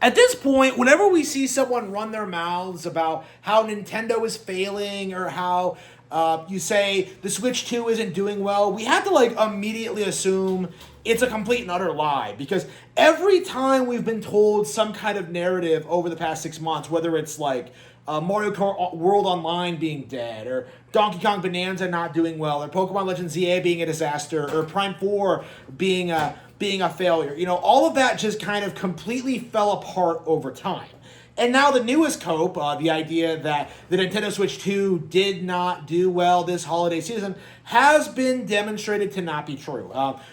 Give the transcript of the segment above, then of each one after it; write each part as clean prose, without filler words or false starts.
At this point, whenever we see someone run their mouths about how Nintendo is failing or how you say the Switch 2 isn't doing well, we have to like immediately assume it's a complete and utter lie, because every time we've been told some kind of narrative over the past 6 months, whether it's like Mario Kart World Online being dead, or Donkey Kong Bonanza not doing well, or Pokemon Legends ZA being a disaster, or Prime 4 being a failure. You know, all of that just kind of completely fell apart over time. And now the newest cope, the idea that the Nintendo Switch 2 did not do well this holiday season, has been demonstrated to not be true.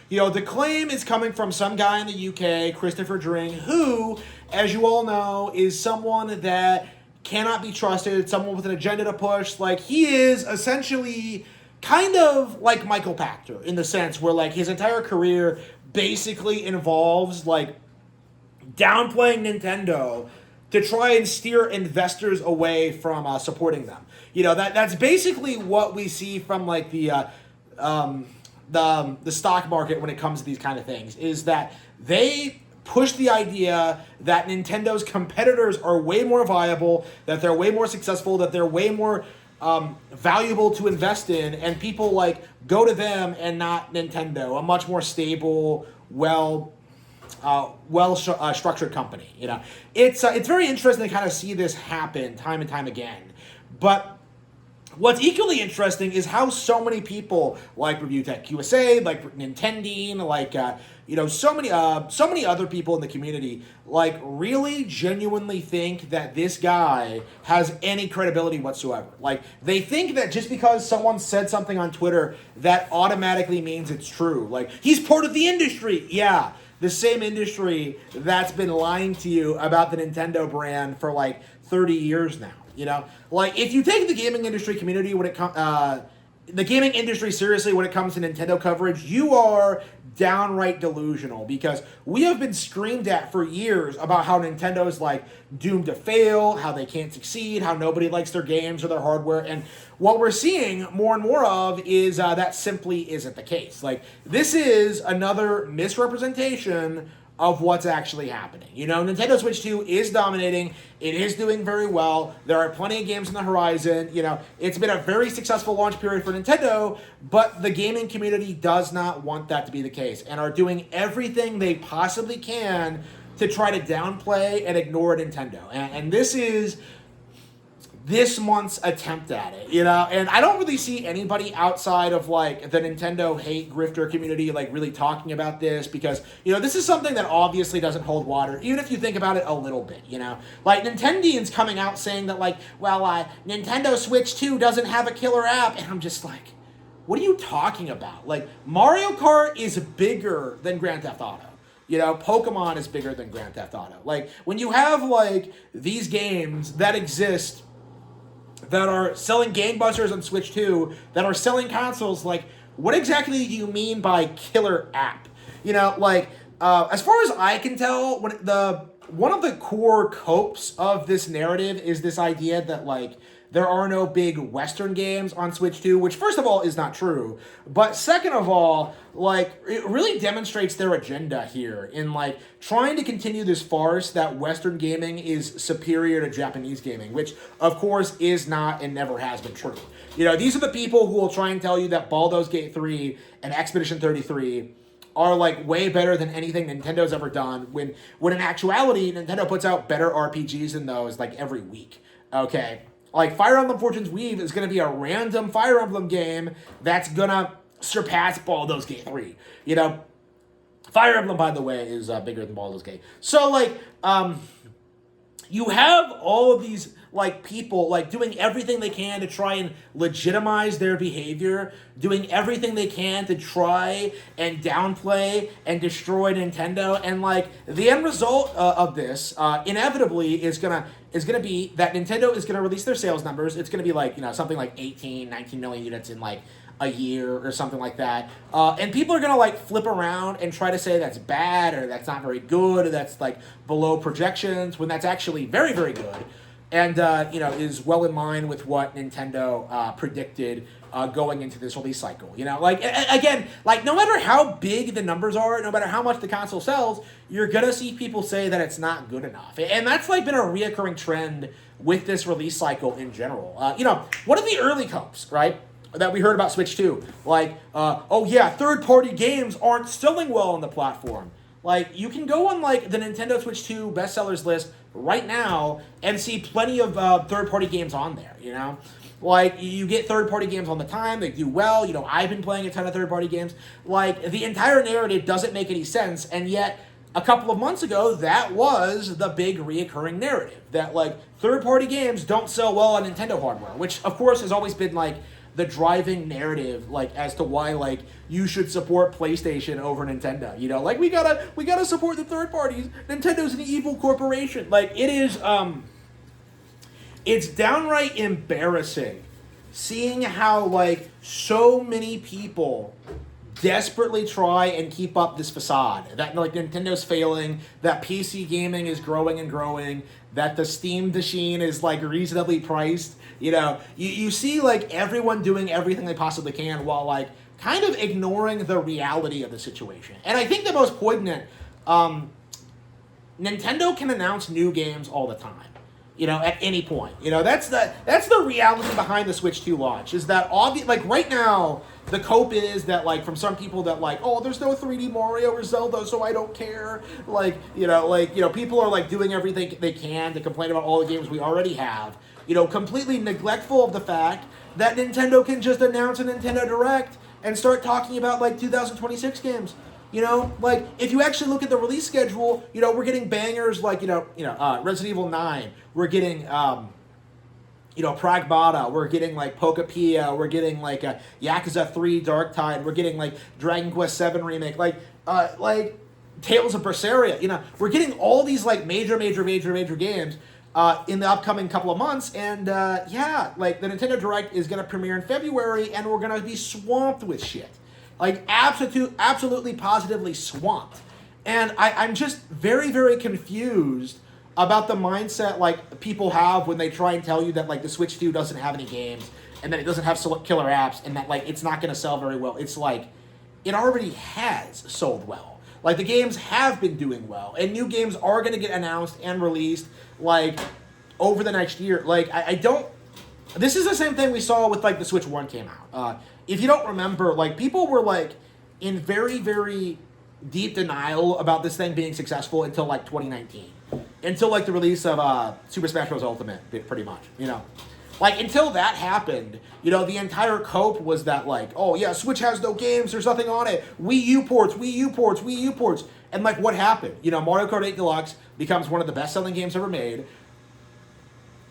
You know, the claim is coming from some guy in the UK, Christopher Dring, who, as you all know, is someone that cannot be trusted, someone with an agenda to push. Like, he is essentially kind of like Michael Pachter, in the sense where, like, his entire career basically involves, like, downplaying Nintendo to try and steer investors away from supporting them. You know, that's basically what we see from like the stock market when it comes to these kind of things, is that they push the idea that Nintendo's competitors are way more viable, that they're way more successful, that they're way more valuable to invest in, and people like go to them and not Nintendo, a much more stable, structured company. You know, it's very interesting to kind of see this happen time and time again. But what's equally interesting is how so many people like Review Tech USA, like Nintending, like so many other people in the community, like, really genuinely think that this guy has any credibility whatsoever. Like, they think that just because someone said something on Twitter, that automatically means it's true. Like, he's part of the industry. Yeah, the same industry that's been lying to you about the Nintendo brand for like 30 years now. You know, like, if you take the gaming industry community the gaming industry seriously when it comes to Nintendo coverage, you are downright delusional, because we have been screamed at for years about how Nintendo is like doomed to fail, how they can't succeed, how nobody likes their games or their hardware. And what we're seeing more and more of is that simply isn't the case. Like, this is another misrepresentation of what's actually happening. You know, Nintendo Switch 2 is dominating. It is doing very well. There are plenty of games on the horizon. You know, it's been a very successful launch period for Nintendo, but the gaming community does not want that to be the case, and are doing everything they possibly can to try to downplay and ignore Nintendo. And this is this month's attempt at it, you know? And I don't really see anybody outside of, like, the Nintendo hate grifter community, like, really talking about this, because, you know, this is something that obviously doesn't hold water, even if you think about it a little bit, you know? Like, Nintendians coming out saying that, like, well, Nintendo Switch 2 doesn't have a killer app, and I'm just like, what are you talking about? Like, Mario Kart is bigger than Grand Theft Auto. You know, Pokemon is bigger than Grand Theft Auto. Like, when you have, like, these games that exist that are selling gangbusters on Switch 2, that are selling consoles, like, what exactly do you mean by killer app? You know, like, as far as I can tell, one of the core copes of this narrative is this idea that, like, there are no big Western games on Switch 2, which, first of all, is not true. But second of all, like, it really demonstrates their agenda here in, like, trying to continue this farce that Western gaming is superior to Japanese gaming, which, of course, is not and never has been true. You know, these are the people who will try and tell you that Baldur's Gate 3 and Expedition 33 are, like, way better than anything Nintendo's ever done, when in actuality, Nintendo puts out better RPGs than those, like, every week. Okay? Like, Fire Emblem Fortune's Weave is going to be a random Fire Emblem game that's going to surpass Baldur's Gate 3. You know, Fire Emblem, by the way, is bigger than Baldur's Gate. So, like, you have all of these, like, people, like, doing everything they can to try and legitimize their behavior, doing everything they can to try and downplay and destroy Nintendo, and, like, the end result of this, inevitably, is gonna be that Nintendo is gonna release their sales numbers. It's gonna be, like, you know, something like 18, 19 million units in, like, a year or something like that. And people are gonna, like, flip around and try to say that's bad, or that's not very good, or that's, like, below projections, when that's actually very, very good. and is well in line with what Nintendo predicted going into this release cycle. Again, no matter how big the numbers are, no matter how much the console sells, you're gonna see people say that it's not good enough, and that's been a reoccurring trend with this release cycle in general. One of the early hopes, right, that we heard about Switch 2, third-party games aren't selling well on the platform. You can go on, the Nintendo Switch 2 bestsellers list right now and see plenty of third-party games on there, you get third-party games all the time, they do well, I've been playing a ton of third-party games. The entire narrative doesn't make any sense, and yet, a couple of months ago, that was the big reoccurring narrative, that, third-party games don't sell well on Nintendo hardware, which, of course, has always been, the driving narrative, as to why, you should support PlayStation over Nintendo. We gotta support the third parties. Nintendo's an evil corporation. It is, it's downright embarrassing seeing how, so many people desperately try and keep up this facade that, Nintendo's failing, that PC gaming is growing and growing, that the Steam machine is, reasonably priced. You see, everyone doing everything they possibly can while, kind of ignoring the reality of the situation. And I think the most poignant, Nintendo can announce new games all the time, at any point. That's the reality behind the Switch 2 launch, is that, right now, the cope is that, from some people that, there's no 3D Mario or Zelda, so I don't care. People are, doing everything they can to complain about all the games we already have, completely neglectful of the fact that Nintendo can just announce a Nintendo Direct and start talking about, 2026 games. If you actually look at the release schedule, we're getting bangers Resident Evil 9. We're getting, Pragmata. We're getting, Pokepia. We're getting, Yakuza 3 Dark Tide. We're getting, Dragon Quest 7 Remake. Tales of Berseria. We're getting all these, major games in the upcoming couple of months. And, the Nintendo Direct is going to premiere in February, and we're going to be swamped with shit. Absolutely, positively swamped. And I'm just very, very confused about the mindset, people have when they try and tell you that, the Switch 2 doesn't have any games, and that it doesn't have killer apps, and that, it's not going to sell very well. It's it already has sold well. The games have been doing well, and new games are going to get announced and released, over the next year. I don't... This is the same thing we saw with, the Switch 1 came out. If you don't remember, people were, in very, very deep denial about this thing being successful until, 2019. Until, the release of Super Smash Bros. Ultimate, pretty much, until that happened, the entire cope was that, Switch has no games, there's nothing on it, Wii U ports, and, what happened? Mario Kart 8 Deluxe becomes one of the best-selling games ever made.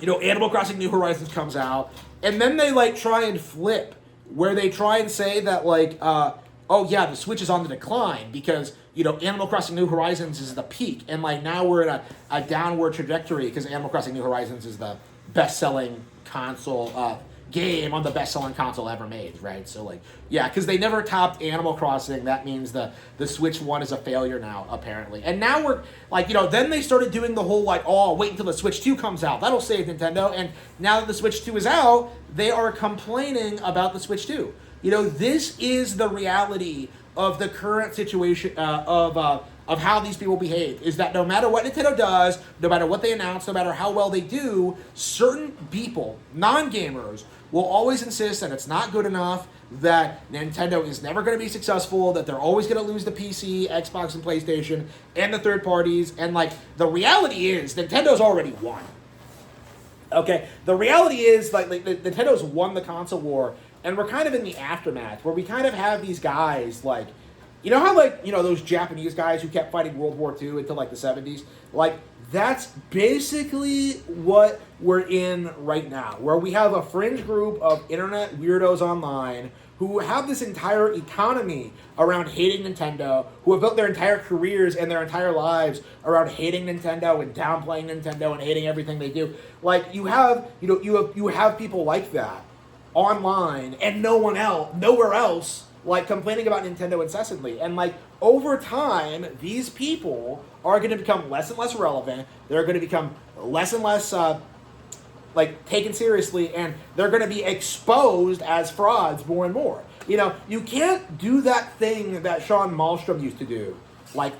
Animal Crossing New Horizons comes out, and then they, try and flip, where they try and say that, the Switch is on the decline, because, Animal Crossing New Horizons is the peak, and, now we're in a downward trajectory, because Animal Crossing New Horizons is the best-selling console, game on the best-selling console ever made, right? So, because they never topped Animal Crossing, that means the Switch 1 is a failure now, apparently. And now we're, then they started doing the whole, wait until the Switch 2 comes out, that'll save Nintendo, and now that the Switch 2 is out, they are complaining about the Switch 2. This is the reality of the current situation of how these people behave, is that no matter what Nintendo does, no matter what they announce, no matter how well they do, certain people, non-gamers, will always insist that it's not good enough, that Nintendo is never going to be successful, that they're always going to lose the PC, Xbox, and PlayStation, and the third parties, and the reality is, Nintendo's already won. Okay, the reality is, Nintendo's won the console war, and we're kind of in the aftermath, where we kind of have these guys, how, those Japanese guys who kept fighting World War II until, the 70s? That's basically what we're in right now, where we have a fringe group of internet weirdos online who have this entire economy around hating Nintendo, who have built their entire careers and their entire lives around hating Nintendo and downplaying Nintendo and hating everything they do. You have people like that online and nowhere else, complaining about Nintendo incessantly. And, over time, these people are going to become less and less relevant. They're going to become less and less like taken seriously, and they're going to be exposed as frauds more and more. You know, you can't do that thing that Sean Malmstrom used to do. Like,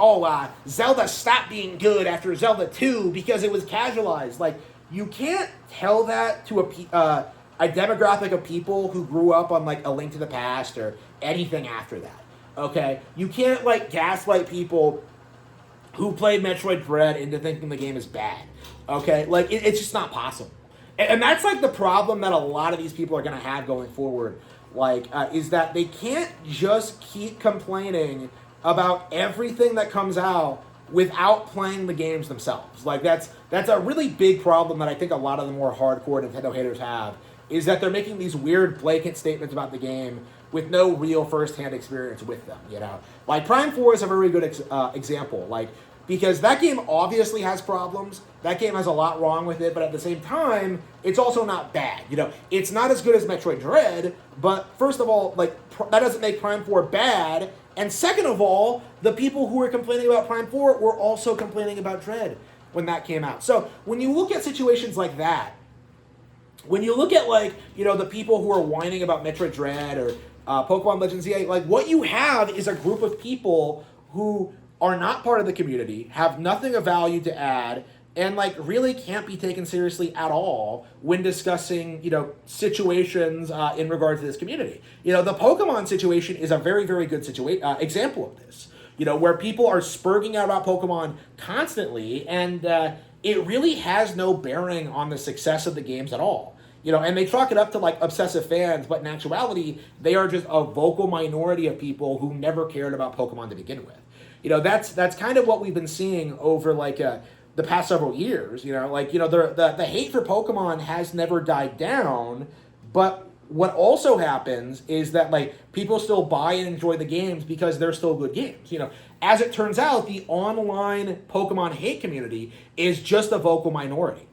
Zelda stopped being good after Zelda 2 because it was casualized. Like, you can't tell that to a demographic of people who grew up on, like, A Link to the Past or anything after that, okay? You can't, like, gaslight people who played Metroid Dread into thinking the game is bad, okay? Like, it's just not possible. And that's, like, the problem that a lot of these people are going to have going forward, like, is that they can't just keep complaining about everything that comes out without playing the games themselves. Like, that's a really big problem that I think a lot of the more hardcore Nintendo haters have, is that they're making these weird blanket statements about the game with no real first-hand experience with them, you know? Like, Prime 4 is a very good example, like, because that game obviously has problems. That game has a lot wrong with it, but at the same time, it's also not bad. You know, it's not as good as Metroid Dread, but first of all, like, that doesn't make Prime 4 bad. And second of all, the people who were complaining about Prime 4 were also complaining about Dread when that came out. So when you look at situations like that, when you look at, like, you know, the people who are whining about Metroid Dread or Pokemon Legends ZA, like, what you have is a group of people who are not part of the community, have nothing of value to add, and, like, really can't be taken seriously at all when discussing, you know, situations in regard to this community. You know, the Pokemon situation is a very, very good example of this. You know, where people are spurging out about Pokemon constantly, and it really has no bearing on the success of the games at all. You know, and they chalk it up to, like, obsessive fans, but in actuality, they are just a vocal minority of people who never cared about Pokemon to begin with. You know, that's kind of what we've been seeing over, like, the past several years. You know, like, you know, the hate for Pokemon has never died down, but what also happens is that, like, people still buy and enjoy the games because they're still good games. You know, as it turns out, the online Pokemon hate community is just a vocal minority.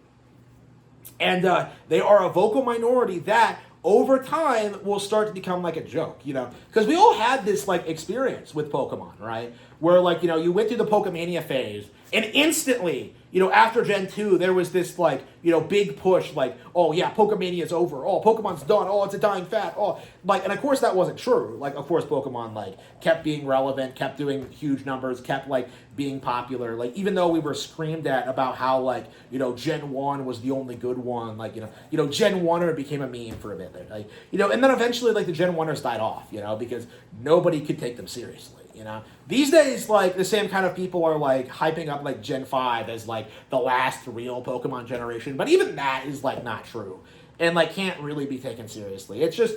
And they are a vocal minority that, over time, will start to become like a joke, you know? Because we all had this, like, experience with Pokemon, right? Where, like, you know, you went through the Pokemania phase, and instantly, you know, after Gen 2, there was this, like, you know, big push, like, oh, yeah, Pokemania is over. Oh, Pokemon's done. Oh, it's a dying fad. Oh, like, and of course that wasn't true. Like, of course Pokemon, like, kept being relevant, kept doing huge numbers, kept, like, being popular. Like, even though we were screamed at about how, like, you know, Gen 1 was the only good one, like, you know, Gen 1er became a meme for a bit there. Like, you know, and then eventually, like, the Gen 1ers died off, you know, because nobody could take them seriously. You know, these days, like, the same kind of people are, like, hyping up, like, Gen 5 as, like, the last real Pokemon generation, but even that is, like, not true, and, like, can't really be taken seriously. It's just,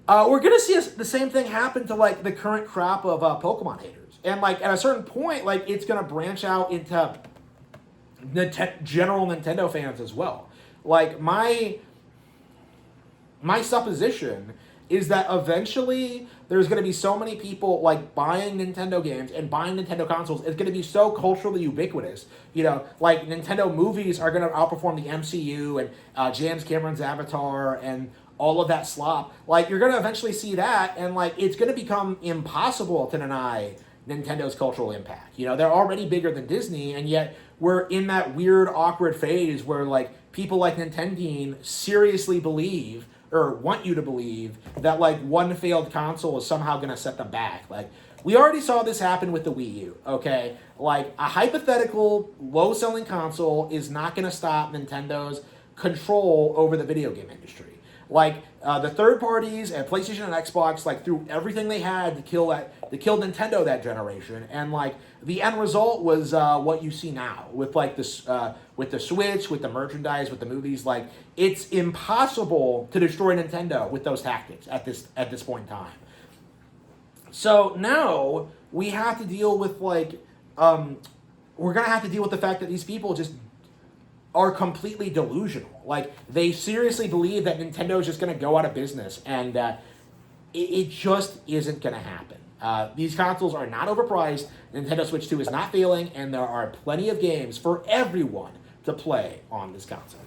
we're gonna see the same thing happen to, like, the current crop of Pokemon haters, and, like, at a certain point, like, it's gonna branch out into general Nintendo fans as well. Like, my supposition is that eventually there's going to be so many people, like, buying Nintendo games and buying Nintendo consoles. It's going to be so culturally ubiquitous. You know, like, Nintendo movies are going to outperform the MCU and James Cameron's Avatar and all of that slop. Like, you're going to eventually see that, and, like, it's going to become impossible to deny Nintendo's cultural impact. You know, they're already bigger than Disney, and yet we're in that weird, awkward phase where, like, people like Nintendo seriously believe, or want you to believe, that, like, one failed console is somehow going to set them back. Like, we already saw this happen with the Wii U, okay? Like, a hypothetical low-selling console is not going to stop Nintendo's control over the video game industry. Like, the third parties at PlayStation and Xbox, like, threw everything they had to kill Nintendo that generation, and, like, the end result was what you see now with, like, this with the Switch, with the merchandise, with the movies. Like, it's impossible to destroy Nintendo with those tactics at this point in time. So now we have to deal with, like, we're gonna have to deal with the fact that these people just are completely delusional. Like, they seriously believe that Nintendo is just going to go out of business, and it just isn't going to happen. These consoles are not overpriced, Nintendo Switch 2 is not failing, and there are plenty of games for everyone to play on this console.